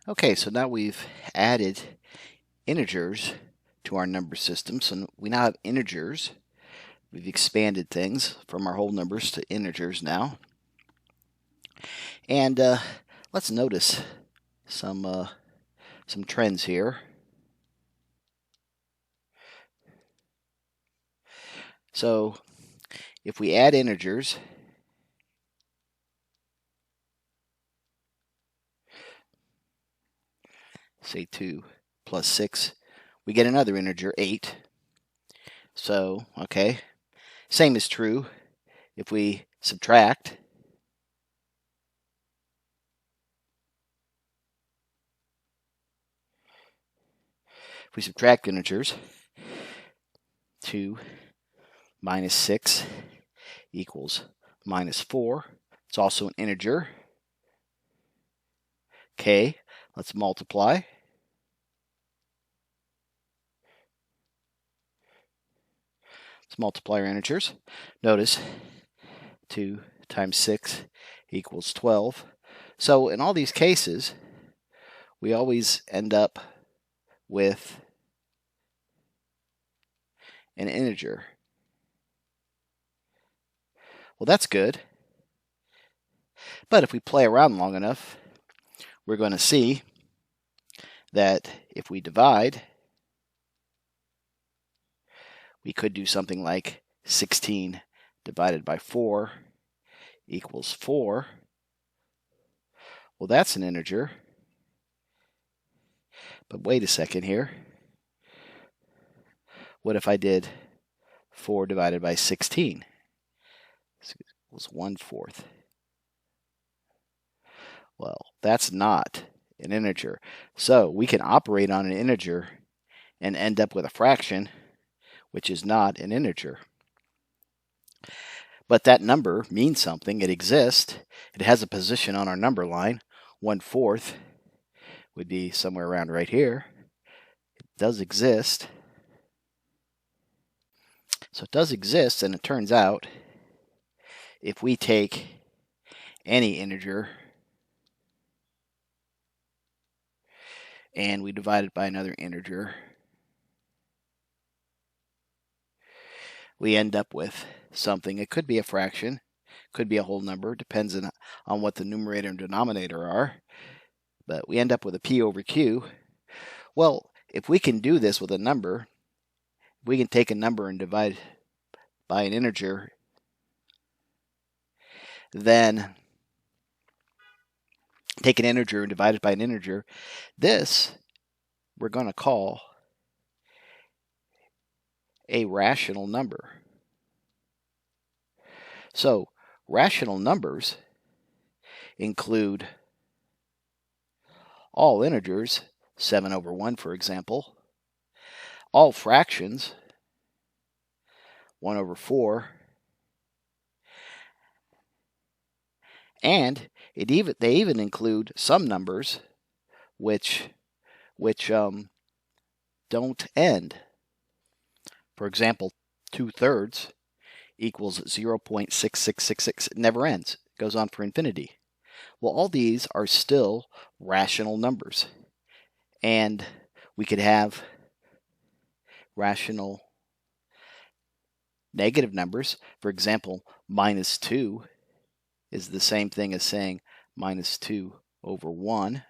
Okay, so now we've added integers to our number system. So we now have integers. We've expanded things from our whole numbers to integers now. And let's notice some trends here. So if we add integers, say 2 plus 6, we get another integer, 8. So, okay, same is true if we subtract. If we subtract integers, 2 minus 6 equals minus 4. It's also an integer. Okay, let's multiply. Let's multiply our integers. Notice 2 times 6 equals 12. So in all these cases, we always end up with an integer. Well, that's good. But if we play around long enough, we're going to see that if we divide, we could do something like 16 divided by 4 equals 4. Well, that's an integer. But wait a second here. What if I did 4 divided by 16? This equals 1/4. Well, that's not an integer. So we can operate on an integer and end up with a fraction, which is not an integer. But that number means something. It exists. It has a position on our number line. 1/4 would be somewhere around right here. It does exist. So it does exist, and it turns out if we take any integer and we divide it by another integer, we end up with something. It could be a fraction, could be a whole number, depends on what the numerator and denominator are. But we end up with a p over q. Well, if we can do this with a number, we can take a number and divide by an integer, then take an integer and divide it by an integer. This we're going to call a rational number. So rational numbers include all integers, 7 over 1 for example, all fractions, 1 over 4, and they even include some numbers which don't end. For example, 2/3 equals 0.6666. It never ends. It goes on for infinity. Well, all these are still rational numbers. And we could have rational negative numbers. For example, -2 is the same thing as saying -2 over 1.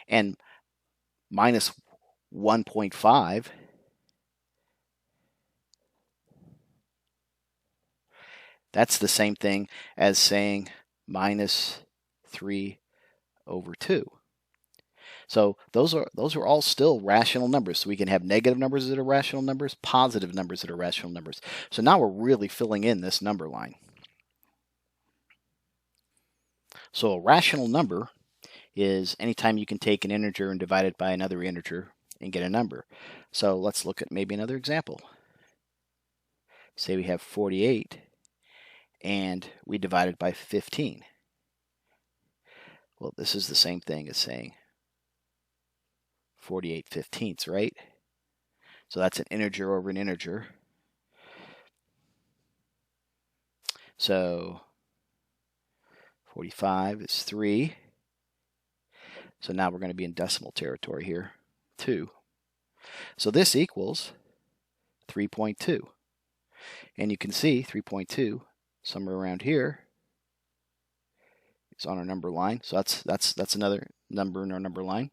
And minus 1.5 that's the same thing as saying -3 over 2. So those are all still rational numbers. So we can have negative numbers that are rational numbers, positive numbers that are rational numbers. So now we're really filling in this number line. So a rational number is anytime you can take an integer and divide it by another integer and get a number. So let's look at maybe another example. Say we have 48 and we divide it by 15. Well, this is the same thing as saying 48/15, right? So that's an integer over an integer. So 45 is 3. So now we're going to be in decimal territory here, 2. So this equals 3.2. And you can see 3.2 somewhere around here is on our number line. So that's another number in our number line.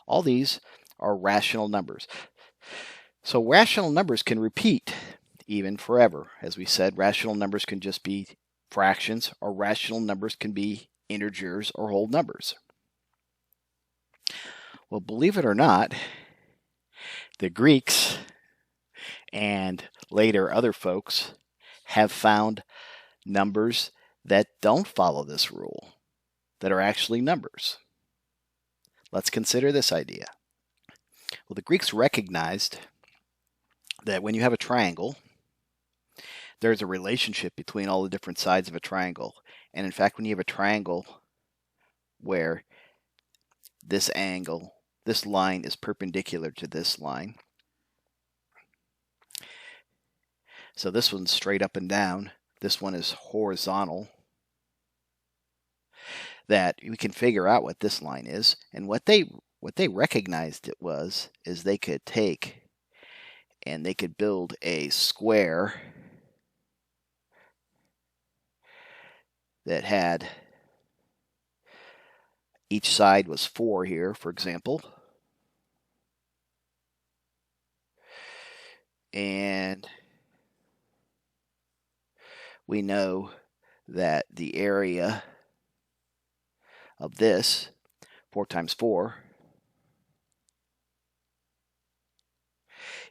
All these are rational numbers. So rational numbers can repeat even forever. As we said, rational numbers can just be fractions, or rational numbers can be integers or whole numbers. Well, believe it or not, the Greeks and later other folks have found numbers that don't follow this rule, that are actually numbers. Let's consider this idea. Well, the Greeks recognized that when you have a triangle, there's a relationship between all the different sides of a triangle. And in fact, when you have a triangle where this angle, this line is perpendicular to this line, so this one's straight up and down, this one is horizontal, that we can figure out what this line is. And what they recognized it was, is they could take and they could build a square that had, each side was 4 here, for example. And we know that the area of this, 4 times 4,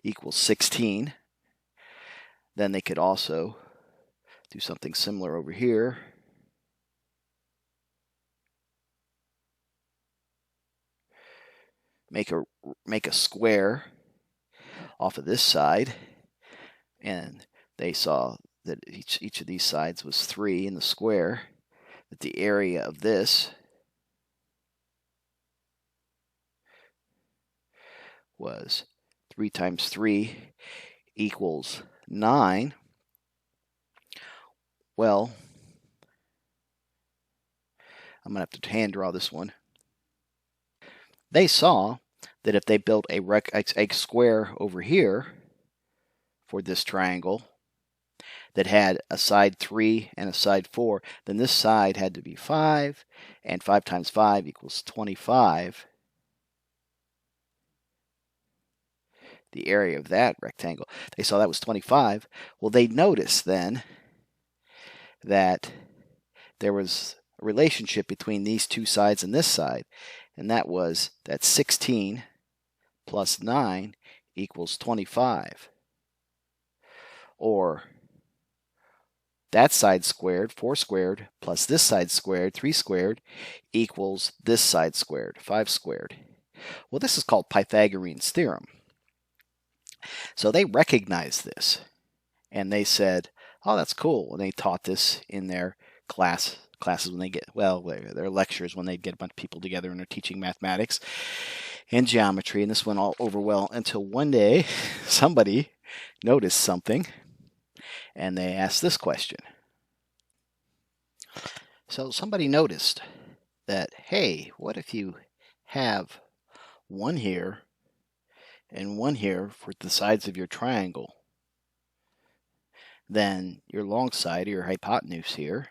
equals 16. Then they could also do something similar over here. Make a square off of this side, and they saw that each of these sides was 3 in the square, that the area of this was 3 times 3 equals 9. Well, I'm going to have to hand draw this one. They saw that if they built a square over here for this triangle that had a side 3 and a side 4, then this side had to be 5, and 5 times 5 equals 25. The area of that rectangle, they saw that was 25. Well, they noticed then that there was a relationship between these two sides and this side, and that was that 16 plus 9 equals 25. Or that side squared, 4 squared, plus this side squared, 3 squared, equals this side squared, 5 squared. Well, this is called Pythagorean's theorem. So they recognized this, and they said, oh, that's cool. And they taught this in their classes when they get, well, their lectures when they get a bunch of people together and they're teaching mathematics and geometry. And this went all over well until one day somebody noticed something, and they asked this question. So somebody noticed that, hey, what if you have one here and one here for the sides of your triangle? Then your long side, or your hypotenuse here,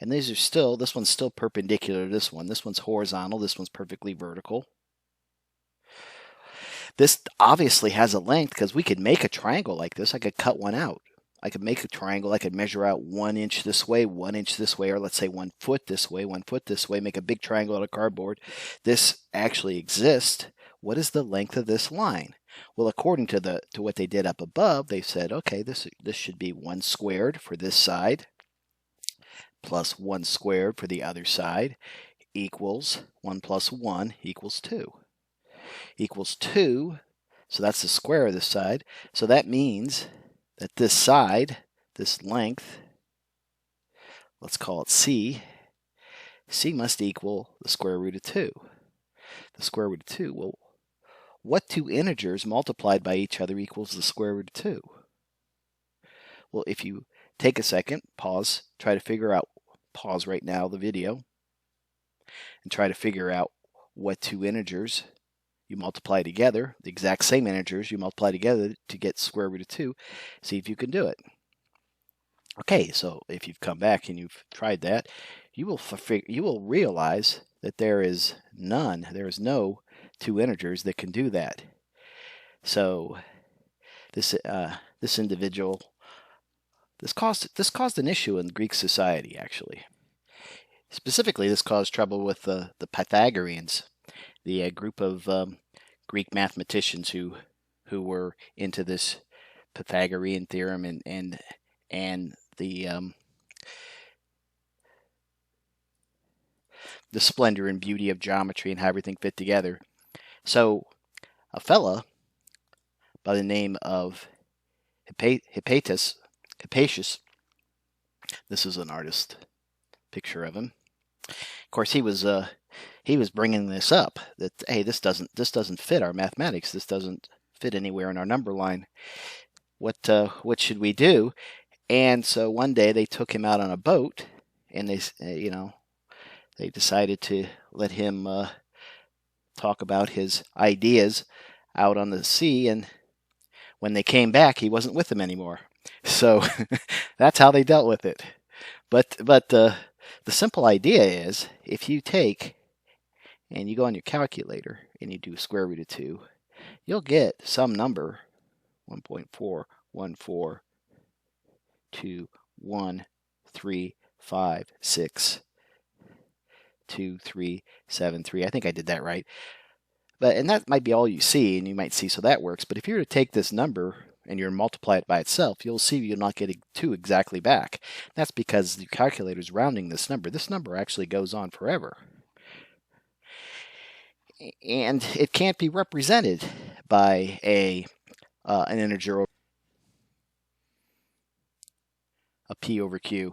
and these are still, this one's still perpendicular to this one. This one's horizontal, this one's perfectly vertical. This obviously has a length, because we could make a triangle like this. I could cut one out. I could make a triangle. I could measure out 1 inch this way, 1 inch this way, or let's say 1 foot this way, 1 foot this way, make a big triangle out of cardboard. This actually exists. What is the length of this line? Well, according to what they did up above, they said, okay, this should be 1 squared for this side plus 1 squared for the other side equals 1 plus 1 equals 2. Equals 2, so that's the square of this side. So that means that this side, this length, let's call it C, C must equal the square root of 2. The square root of 2, well, what two integers multiplied by each other equals the square root of 2? Well, if you take a second, pause, try to figure out pause right now the video and try to figure out what two integers you multiply together, the exact same integers you multiply together to get square root of 2. See if you can do it. Okay, so if you've come back and you've tried that, you will realize that there is no two integers that can do that. So this individual, this caused an issue in Greek society, actually. Specifically, this caused trouble with the Pythagoreans, the group of Greek mathematicians who were into this Pythagorean theorem and the splendor and beauty of geometry and how everything fit together. So a fella by the name of Hypatius, this is an artist picture of him. Of course, he was bringing this up that, hey, this doesn't fit our mathematics. This doesn't fit anywhere in our number line. What should we do? And so one day they took him out on a boat, and they decided to let him talk about his ideas out on the sea. And when they came back, he wasn't with them anymore. So that's how they dealt with it. But the simple idea is, if you take and you go on your calculator and you do square root of 2, you'll get some number, 1.41421356237. I think I did that right. And that might be all you see, and you might see, so that works. But if you were to take this number and you multiply it by itself, you'll see you're not getting 2 exactly back. That's because the calculator is rounding this number. This number actually goes on forever. And it can't be represented by an integer, a p over q.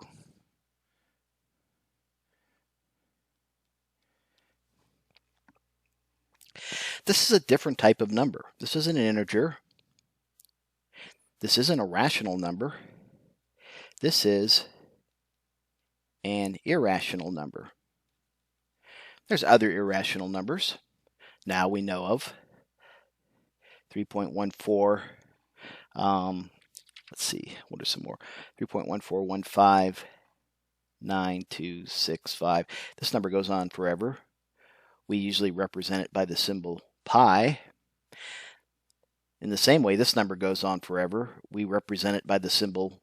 This is a different type of number. This isn't an integer. This isn't a rational number. This is an irrational number. There's other irrational numbers now we know of. 3.14. Let's see. What are some more? 3.14159265. This number goes on forever. We usually represent it by the symbol pi. In the same way, this number goes on forever. We represent it by the symbol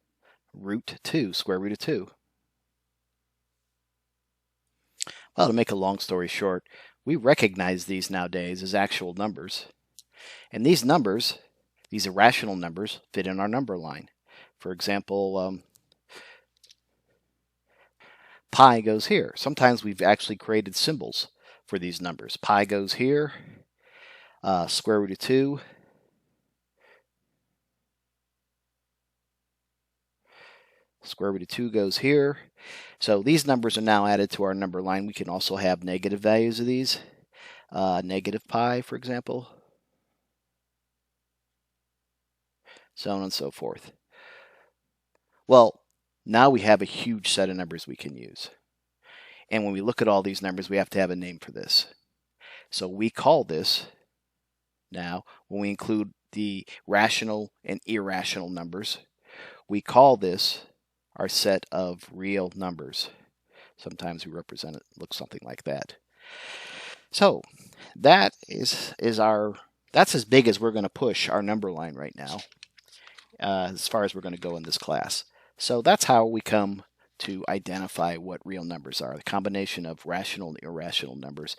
root 2, square root of 2. Well, to make a long story short, we recognize these nowadays as actual numbers. And these numbers, these irrational numbers, fit in our number line. For example, pi goes here. Sometimes we've actually created symbols for these numbers. Pi goes here. Square root of 2. Square root of 2 goes here. So these numbers are now added to our number line. We can also have negative values of these. Negative pi, for example. So on and so forth. Well, now we have a huge set of numbers we can use. And when we look at all these numbers, we have to have a name for this. So we call this, now, when we include the rational and irrational numbers, we call this our set of real numbers. Sometimes we represent it, looks something like that. So that's as big as we're going to push our number line right now, as far as we're going to go in this class. So that's how we come to identify what real numbers are, the combination of rational and irrational numbers.